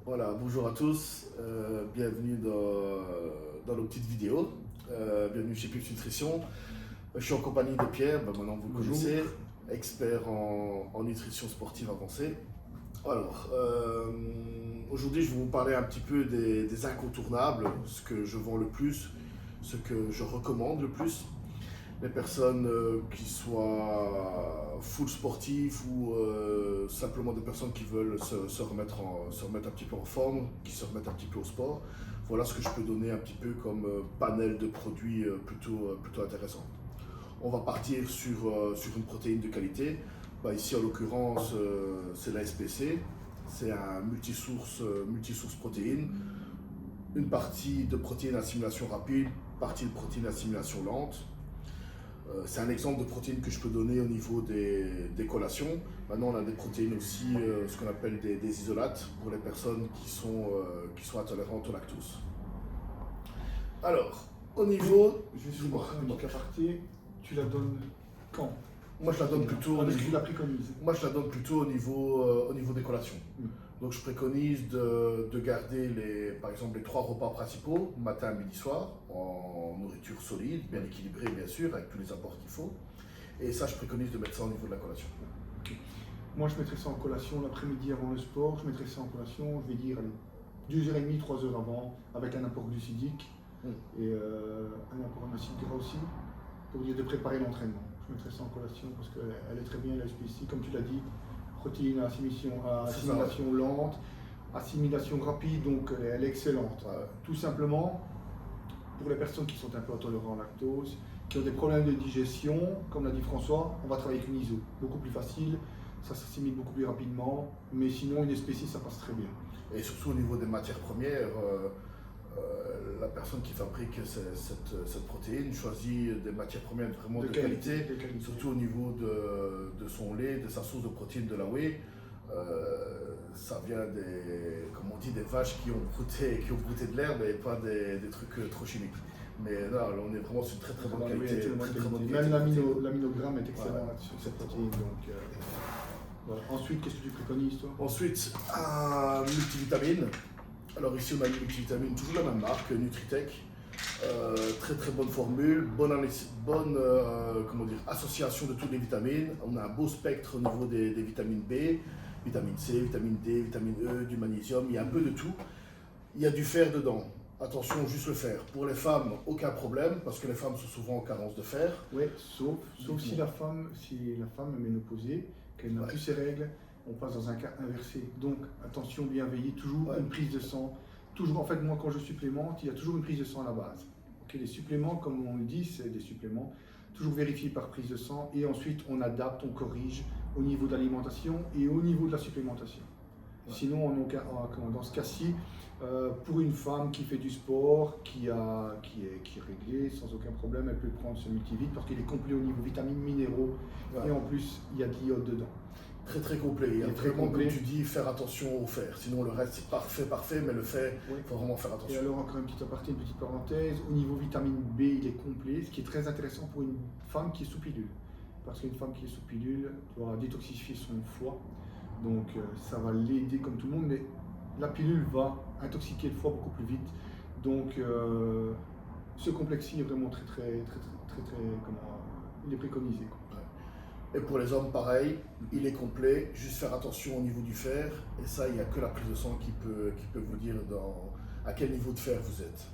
Voilà, bonjour à tous, bienvenue dans nos petites vidéos, bienvenue chez Pips Nutrition. Je suis en compagnie de Pierre, maintenant vous le Bonjour. connaissez, expert en nutrition sportive avancée. Alors, aujourd'hui je vais vous parler un petit peu des incontournables, ce que je vends le plus, ce que je recommande le plus. Les personnes qui soient full sportifs ou simplement des personnes qui veulent se remettre un petit peu en forme, qui se remettent un petit peu au sport. Voilà ce que je peux donner un petit peu comme panel de produits plutôt intéressant. On va partir sur une protéine de qualité. Ici en l'occurrence c'est la SPC, c'est un multisource protéine. Une partie de protéines assimilation rapide, partie de protéines assimilation lente. C'est un exemple de protéines que je peux donner au niveau des collations. Maintenant, on a des protéines aussi, ce qu'on appelle des isolates, pour les personnes qui sont intolérantes au lactose. Alors, au niveau... Juste une petite aparté, tu la donnes quand? Moi, je la donne plutôt Quand est-ce que tu la préconises? Moi, je la donne plutôt au niveau des collations. Donc, je préconise de garder, par exemple, les 3 repas principaux, matin, midi, soir, en nourriture solide, bien équilibrée, bien sûr, avec tous les apports qu'il faut. Et ça, je préconise de mettre ça au niveau de la collation. Okay. Moi, je mettrais ça en collation l'après-midi avant le sport. Je mettrais ça en collation, je vais dire, allez, 2h30, 3h avant, avec un apport glucidique et un apport en acide gras aussi, pour dire de préparer l'entraînement. Je mettrais ça en collation parce qu'elle est très bien, la SPC, comme tu l'as dit. Protéines à assimilation lente, assimilation rapide, donc elle est excellente. Tout simplement, pour les personnes qui sont un peu intolérantes au lactose, qui ont des problèmes de digestion, comme l'a dit François, on va travailler avec une ISO, beaucoup plus facile, ça s'assimile beaucoup plus rapidement, mais sinon une SPC ça passe très bien. Et surtout au niveau des matières premières, la personne qui fabrique cette protéine choisit des matières premières vraiment de qualité, surtout au niveau de son lait, de sa source de protéines de la whey. Ça vient comme on dit, des vaches qui ont brouté de l'herbe et pas des trucs trop chimiques. Mais là, on est vraiment sur une très bonne qualité. Même l'aminogramme est excellent sur cette protéine. Donc, voilà. Ensuite, qu'est-ce que tu préconises toi? Ensuite, un multivitamine. Alors ici on a une multivitamine, toujours la même marque, Nutritech. Très bonne formule, bonne association de toutes les vitamines. On a un beau spectre au niveau des vitamines B, vitamine C, vitamine D, vitamine E, du magnésium, il y a un peu de tout. Il y a du fer dedans. Attention, juste le fer. Pour les femmes, aucun problème, parce que les femmes sont souvent en carence de fer. Oui, sauf si la femme est ménopausée, qu'elle n'a plus ses règles, on passe dans un cas inversé. Donc attention, bien veiller, toujours une prise de sang. Toujours, en fait, moi quand je supplémente, il y a toujours une prise de sang à la base. Okay, les suppléments, comme on le dit, c'est des suppléments, toujours vérifiés par prise de sang, et ensuite on adapte, on corrige au niveau de l'alimentation et au niveau de la supplémentation. Sinon, dans ce cas-ci, pour une femme qui fait du sport, qui est réglée sans aucun problème, elle peut prendre ce multivite parce qu'il est complet au niveau vitamines, minéraux, et en plus il y a de l'iode dedans. Très complet. Il y a vraiment, comme tu dis, faire attention au fer. Sinon le reste c'est parfait, mais le fer, il faut vraiment faire attention. Et alors encore une petite aparté, une petite parenthèse, au niveau vitamine B, il est complet, ce qui est très intéressant pour une femme qui est sous pilule. Parce qu'une femme qui est sous pilule doit détoxifier son foie, donc ça va l'aider comme tout le monde, mais la pilule va intoxiquer le foie beaucoup plus vite. Donc ce complexe-ci est vraiment très il est préconisé. Et pour les hommes, pareil, il est complet, juste faire attention au niveau du fer, et ça, il n'y a que la prise de sang qui peut vous dire à quel niveau de fer vous êtes.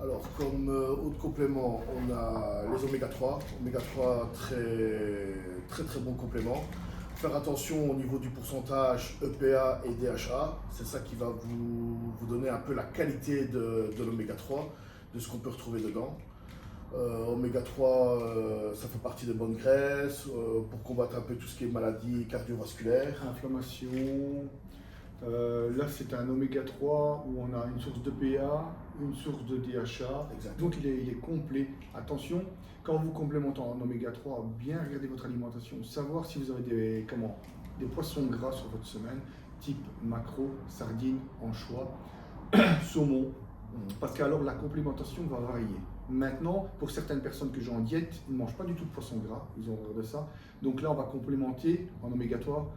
Alors, comme autre complément, on a les oméga 3, très bon complément. Faire attention au niveau du pourcentage EPA et DHA, c'est ça qui va vous donner un peu la qualité de l'oméga 3, de ce qu'on peut retrouver dedans. Oméga 3, ça fait partie des bonnes graisses pour combattre un peu tout ce qui est maladies cardiovasculaires. Inflammation. Là, c'est un oméga 3 où on a une source d'EPA, une source de DHA. Exactement. Donc il est complet. Attention, quand vous complémentez en oméga 3, bien regarder votre alimentation, savoir si vous avez des poissons gras sur votre semaine, type maquereau, sardines, anchois, saumon, parce qu'alors la complémentation va varier. Maintenant, pour certaines personnes que j'ai en diète, ils ne mangent pas du tout de poisson gras, ils ont horreur de ça. Donc là, on va complémenter en oméga 3,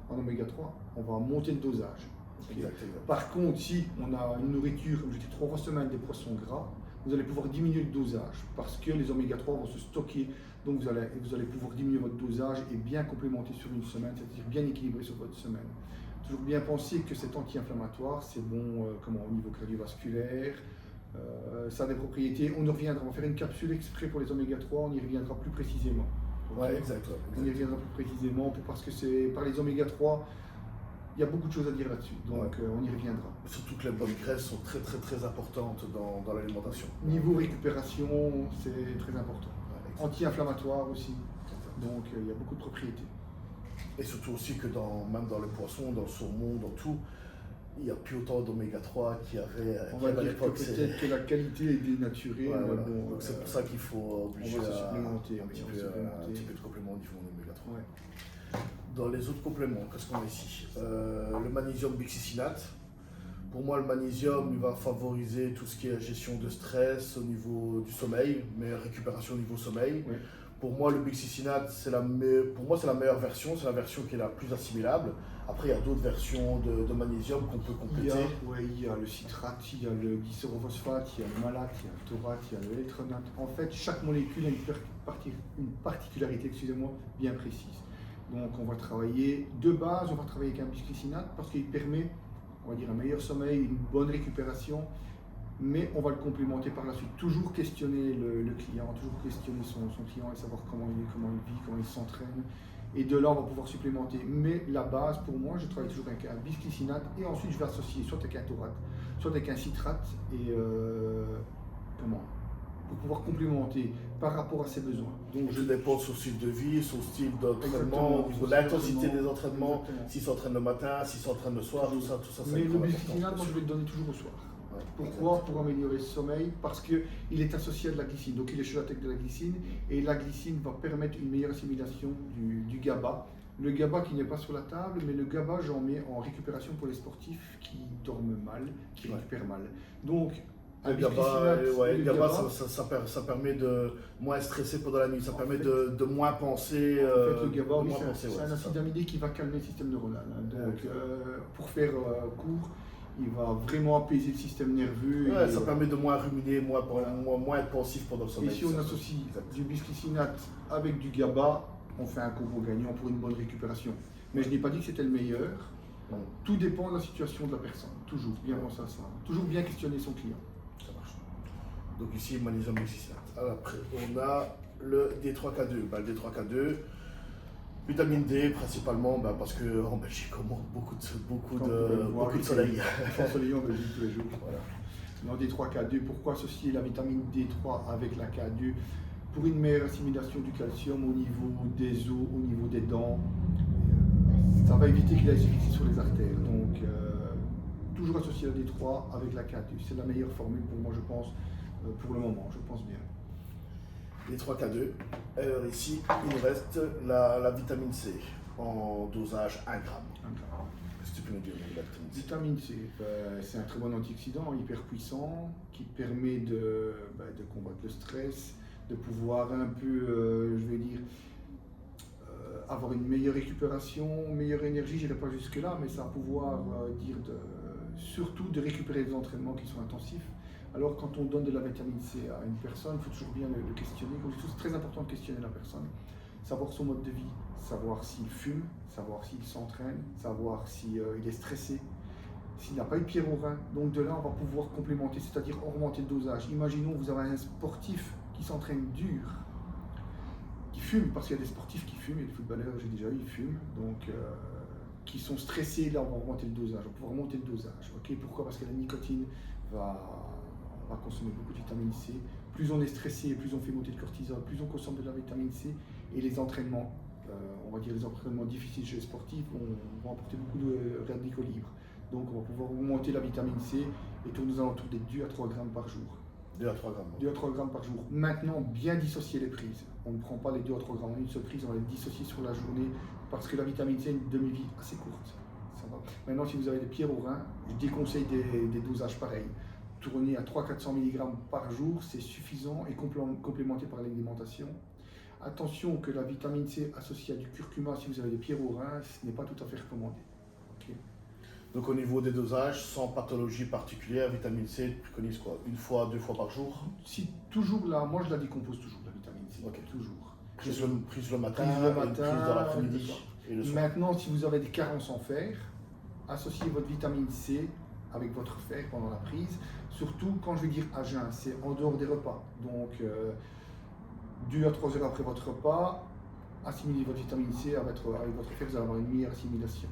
on va monter le dosage. Exact, exact. Par contre, si on a une nourriture, comme je dis, 3 fois semaine des poissons gras, vous allez pouvoir diminuer le dosage parce que les oméga 3 vont se stocker. Donc vous allez pouvoir diminuer votre dosage et bien complémenter sur une semaine, c'est-à-dire bien équilibrer sur votre semaine. Toujours bien penser que cet anti-inflammatoire, c'est bon au niveau cardiovasculaire, ça a des propriétés. On y reviendra, on va faire une capsule exprès pour les oméga 3, on y reviendra plus précisément. Ouais, exact. On y reviendra plus précisément parce que c'est par les oméga 3, il y a beaucoup de choses à dire là-dessus, donc on y reviendra. Surtout que les bonnes graisses sont très très très importantes dans l'alimentation. Niveau récupération, c'est très important. Ouais, anti-inflammatoire aussi, donc il y a beaucoup de propriétés. Et surtout aussi que même dans le poisson, dans le saumon, dans tout, il n'y a plus autant d'oméga 3 qu'il y avait On va dire que peut-être que la qualité est dénaturée. Ouais, voilà. Bon, donc c'est pour ça qu'il faut obliger on va se supplémenter, un petit peu de complément au niveau oméga 3. Ouais. Dans les autres compléments, qu'est-ce qu'on a ici? Le magnésium bixycinate. Pour moi, le magnésium, il va favoriser tout ce qui est gestion de stress au niveau du sommeil, meilleure récupération au niveau sommeil. Ouais. Pour moi, le bixycinate, c'est la meilleure version, c'est la version qui est la plus assimilable. Après, il y a d'autres versions de magnésium qu'on peut compléter. Il y a le citrate, il y a le glycérophosphate, il y a le malate, il y a le taurate, il y a l'électronate. En fait, chaque molécule a une particularité, bien précise. Donc, on va travailler de base, on va travailler avec un bixycinate parce qu'il permet, on va dire, un meilleur sommeil, une bonne récupération. Mais on va le complémenter par la suite. Toujours questionner le client, toujours questionner son client et savoir comment il vit, comment il s'entraîne. Et de là, on va pouvoir supplémenter. Mais la base, pour moi, je travaille toujours avec un bisglycinate et ensuite je vais associer soit avec un taurate, soit avec un citrate et pour pouvoir complémenter par rapport à ses besoins. Donc je dépends de son style de vie, son style d'entraînement, au niveau de l'intensité des entraînements, s'il s'entraîne le matin, s'il s'entraîne le soir, tout ça. Mais le bisglycinate, moi je vais le donner toujours au soir. Pourquoi? Pour améliorer le sommeil, parce qu'il est associé à de la glycine, donc il est chelaté de la glycine, et la glycine va permettre une meilleure assimilation du GABA. Le GABA qui n'est pas sur la table, mais le GABA, j'en mets en récupération pour les sportifs qui dorment mal, qui récupèrent mal. Donc, le GABA, ça permet de moins stresser pendant la nuit, ça permet de moins penser. En fait, le GABA, c'est un acide amidé qui va calmer le système neuronal. Donc, pour faire court, il va vraiment apaiser le système nerveux. Ouais, ça permet de moins ruminer, moins être pensif pendant le sommeil. Et si on associe du bisglycinate avec du GABA, on fait un combo gagnant pour une bonne récupération. Mais je n'ai pas dit que c'était le meilleur. Tout dépend de la situation de la personne. Toujours bien penser à ça. Toujours bien questionner son client. Ça marche. Donc ici, magnésium bisglycinate. Après, on a le D3K2. Le D3K2, vitamine D principalement, parce qu'en Belgique on manque beaucoup de soleil. Ensoleillé en Belgique tous les jours. Voilà. Dans D3K2, pourquoi associer la vitamine D3 avec la K2? Pour une meilleure assimilation du calcium au niveau des os, au niveau des dents. Ça va éviter qu'il aille se fixer sur les artères. Donc, toujours associer la D3 avec la K2. C'est la meilleure formule pour moi, je pense, pour le moment, je pense bien. D3K2. Alors ici, il nous reste la vitamine C en dosage 1 gramme. 1 gramme. Qu'est-ce que tu peux nous dire de la vitamine C? C'est un très bon antioxydant, hyper puissant, qui permet de combattre le stress, de pouvoir un peu, avoir une meilleure récupération, meilleure énergie, je n'irai pas jusque là, mais ça va pouvoir surtout de récupérer des entraînements qui sont intensifs. Alors quand on donne de la vitamine C à une personne, il faut toujours bien le questionner. Comme je dis, c'est très important de questionner la personne, savoir son mode de vie, savoir s'il fume, savoir s'il s'entraîne, savoir s'il est stressé, s'il n'a pas eu de pierre au rein. Donc de là, on va pouvoir complémenter, c'est-à-dire augmenter le dosage. Imaginons que vous avez un sportif qui s'entraîne dur, qui fume, parce qu'il y a des sportifs qui fument, il y a des footballeurs, j'ai déjà eu, ils fument, donc qui sont stressés, là on va augmenter le dosage, on va pouvoir monter le dosage. Okay, pourquoi? Parce que la nicotine va consommer beaucoup de vitamine C. Plus on est stressé, plus on fait monter le cortisol, plus on consomme de la vitamine C, et les entraînements, on va dire les entraînements difficiles chez les sportifs, vont apporter beaucoup de radicaux libres. Donc on va pouvoir augmenter la vitamine C et tourner aux alentours des 2 à 3 grammes par jour. 2 à 3 grammes. 2 à 3 grammes par jour. Maintenant, bien dissocier les prises. On ne prend pas les 2 à 3 grammes en une seule prise, on va les dissocier sur la journée parce que la vitamine C a une demi-vie assez courte. Ça va. Maintenant, si vous avez des pierres au rein, je déconseille des dosages pareils. Tourner à 300-400 mg par jour, c'est suffisant et complémenté par l'alimentation. Attention que la vitamine C associée à du curcuma, si vous avez des pierres au rein, ce n'est pas tout à fait recommandé. Okay. Donc au niveau des dosages, sans pathologie particulière, vitamine C, tu préconises quoi? Une fois, 2 fois par jour? Si toujours là, moi je la décompose toujours la vitamine C, Ok. toujours. Prise le matin, Prise le et une matin, prise dans l'après-midi le soir. et le soir. Maintenant, si vous avez des carences en fer, associez votre vitamine C avec votre fer pendant la prise. Surtout quand je vais dire à jeun, c'est en dehors des repas. Donc 2 à 3 heures après votre repas, assimilez votre vitamine C avec votre fer, vous allez avoir une meilleure assimilation.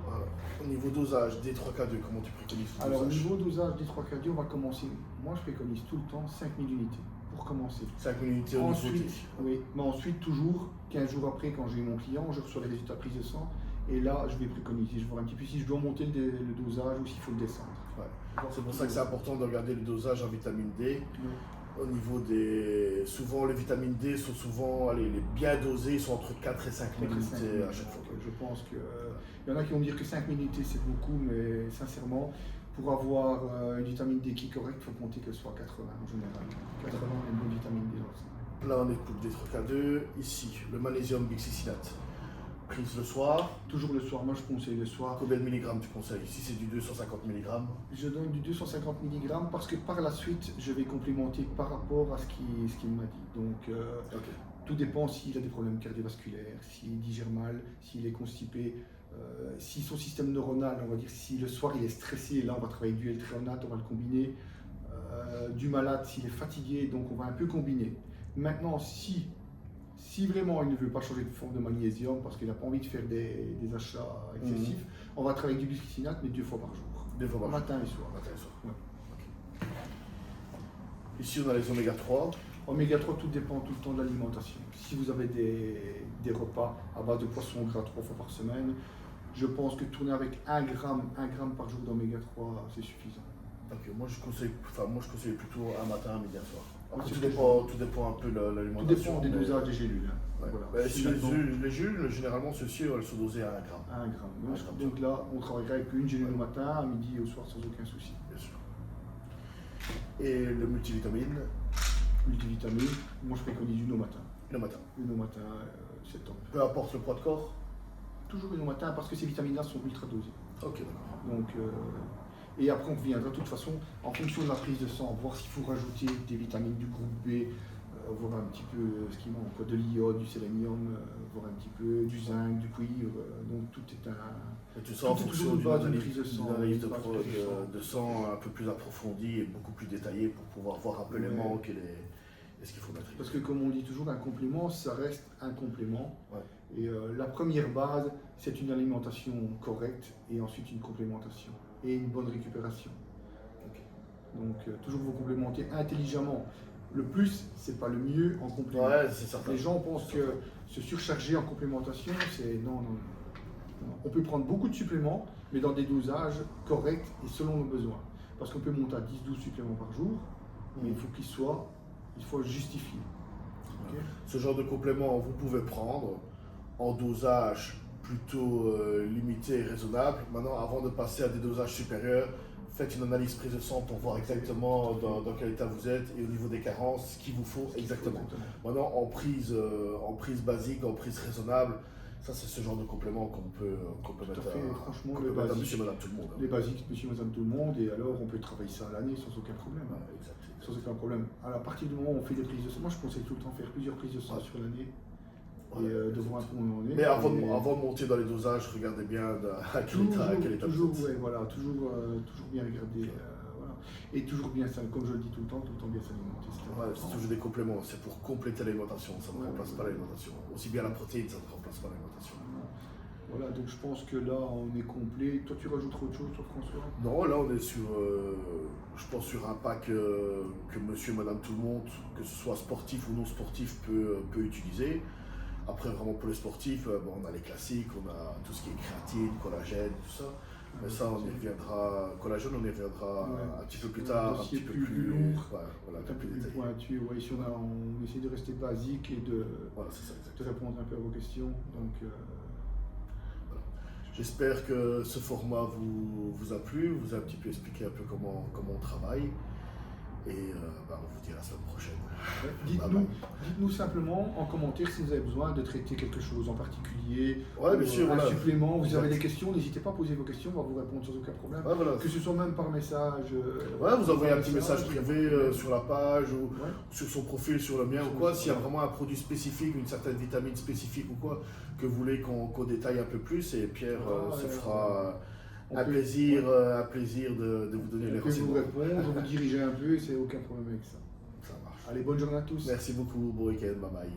Voilà. Au niveau dosage, D3K2, comment tu préconises le Alors au dosage? niveau dosage D3K2, on va commencer. Moi je préconise tout le temps 5000 unités pour commencer. 5 unités au niveau Ensuite, T. oui, mais ensuite toujours 15 jours après quand j'ai eu mon client, je reçois les résultats de prise de sang et là je vais préconiser, je vais voir un petit peu si je dois monter le dosage ou s'il faut le descendre. Ouais. C'est pour ça que c'est important de regarder le dosage en vitamine D. Oui. Au niveau des... Souvent, les vitamines D sont souvent, allez, les bien dosés, ils sont entre 4 et 5 000 unités à chaque fois. Je pense que il y en a qui vont me dire que 5 000 unités c'est beaucoup, mais sincèrement, pour avoir une vitamine D qui est correcte, il faut compter que ce soit 80 en général. 80 est une bonne vitamine D dans le sang. Là, on écoute D3K2. Ici, le magnésium bixicinate. Prise le soir. Toujours le soir, moi je conseille le soir. Combien de milligrammes tu conseilles? Ici, c'est du 250 mg. Je donne du 250 mg parce que par la suite, je vais complémenter par rapport à ce qu'il m'a dit. Donc, Ok. tout dépend s'il a des problèmes cardiovasculaires, s'il digère mal, s'il est constipé, si son système neuronal, on va dire, si le soir il est stressé, là on va travailler du L-thréonate, on va le combiner. Du malade, s'il est fatigué, donc on va un peu combiner. Maintenant, si vraiment il ne veut pas changer de forme de magnésium parce qu'il n'a pas envie de faire des achats excessifs, on va travailler avec du bisphénate, mais 2 fois par jour. 2 fois par jour. Matin et soir. Matin et soir. Ouais. Ok. Ici, on a les oméga 3. Oméga 3, tout dépend tout le temps de l'alimentation. Si vous avez des repas à base de poisson gras 3 fois par semaine, je pense que tourner avec 1 gramme par jour d'oméga 3, c'est suffisant. Ok, moi je conseille plutôt un matin, un midi, un soir. Après, C'est tout ce que dépend un peu de Tout l'alimentation. dépend des mais- dosages des gélules. Hein. Ouais. Voilà. Mais Si si maintenant- les gélules, généralement, ceux-ci, elles sont dosées à 1 gramme. 1 gramme. Un gramme. Donc là, on travaillera avec une gélule au matin, à midi et au soir sans aucun souci. Bien sûr. Et le multivitamine, Multivitamine, moi je préconise une au matin. le matin. Une au matin, c'est top. Peu importe le poids de corps. Toujours une au matin parce que ces vitamines-là sont ultra dosées. Ok, d'accord. Donc, et après, on reviendra de toute façon en fonction de la prise de sang, voir s'il faut rajouter des vitamines du groupe B, voir un petit peu ce qui manque, de l'iode, du sélénium, voir un petit peu du zinc, du cuivre. Donc tout est un. Et tout ça en Tout est fonction toujours d'une une base d'une analyse, prise de sang, d'une analyse une base de prise de sang. de sang un peu plus approfondie et beaucoup plus détaillée pour pouvoir voir un peu les Ouais. manques et ce qu'il faut mettre. Parce que comme on dit toujours, un complément, ça reste un complément. Ouais. Et la première base, c'est une alimentation correcte et ensuite une complémentation et une bonne récupération. Ok. Donc toujours vous complémenter intelligemment. Le plus, c'est pas le mieux en complément. Ouais, c'est certain. Les gens pensent que se surcharger en complémentation, c'est non. On peut prendre beaucoup de suppléments, mais dans des dosages corrects et selon nos besoins. Parce qu'on peut monter à 10-12 suppléments par jour, mais il faut il faut justifier. Ok. Ce genre de complément, vous pouvez prendre en dosage plutôt limité et raisonnable. Maintenant, avant de passer à des dosages supérieurs, faites une analyse prise de sang pour voir exactement dans quel état vous êtes et au niveau des carences, ce qu'il vous faut exactement. Maintenant, en prise basique, en prise raisonnable, ça c'est ce genre de complément qu'on peut mettre fait, franchement, qu'on le peut mettre à basique. monsieur, madame, tout le monde. Les basiques, monsieur, madame, tout le monde, et alors on peut travailler ça à l'année sans aucun problème. Ouais, exact. Sans aucun problème. À partir du moment où on fait des prises de sang, moi je conseille tout le temps faire plusieurs prises de sang Ouais. sur l'année Ouais, et de voir un peu où on en est. Mais avant Et de monter dans les dosages, regardez bien à quel état toujours, vous êtes. ouais, voilà, toujours bien regarder. Voilà. Et toujours bien, comme je le dis tout le temps bien s'alimenter. Ouais, c'est toujours des compléments, c'est pour compléter l'alimentation, ça ne Ouais, remplace pas l'alimentation. Aussi bien la protéine, ça ne remplace pas l'alimentation. Voilà, donc je pense que là on est complet. Toi tu rajouterais autre chose, toi François? Non, là on est sur, je pense sur un pack que monsieur et madame tout le monde, que ce soit sportif ou non sportif, peut utiliser. Après vraiment pour les sportifs, bon, on a les classiques, on a tout ce qui est créatine, collagène, tout ça. Mais ça on y reviendra, collagène on y reviendra un petit peu plus tard, un petit peu plus lourd, ouais, voilà, un peu plus détaillé. pointu. Ouais, ici on essaie de rester basique et de Voilà, c'est ça, de exactement. répondre un peu à vos questions. Donc, J'espère que ce format vous a plu, vous a un petit peu expliqué un peu comment on travaille. Et on vous dit à la semaine prochaine. Dites-nous simplement en commentaire si vous avez besoin de traiter quelque chose en particulier, Ouais, bien sûr, un voilà. supplément, vous avez des questions, n'hésitez pas à poser vos questions, on va vous répondre sans aucun problème. Ouais, voilà. Que ce soit même par message. Vous envoyez un petit message privé sur la page ou Ouais. sur son profil, sur le mien ou quoi. S'il y a vraiment un produit spécifique, une certaine vitamine spécifique ou quoi, que vous voulez qu'on détaille un peu plus, et Pierre se fera un plaisir de vous donner les On peut vous renseignements. répondre, vous diriger un peu, c'est aucun problème avec ça. Ça marche. Allez, bonne journée à tous. Merci beaucoup, bon week-end, bye bye.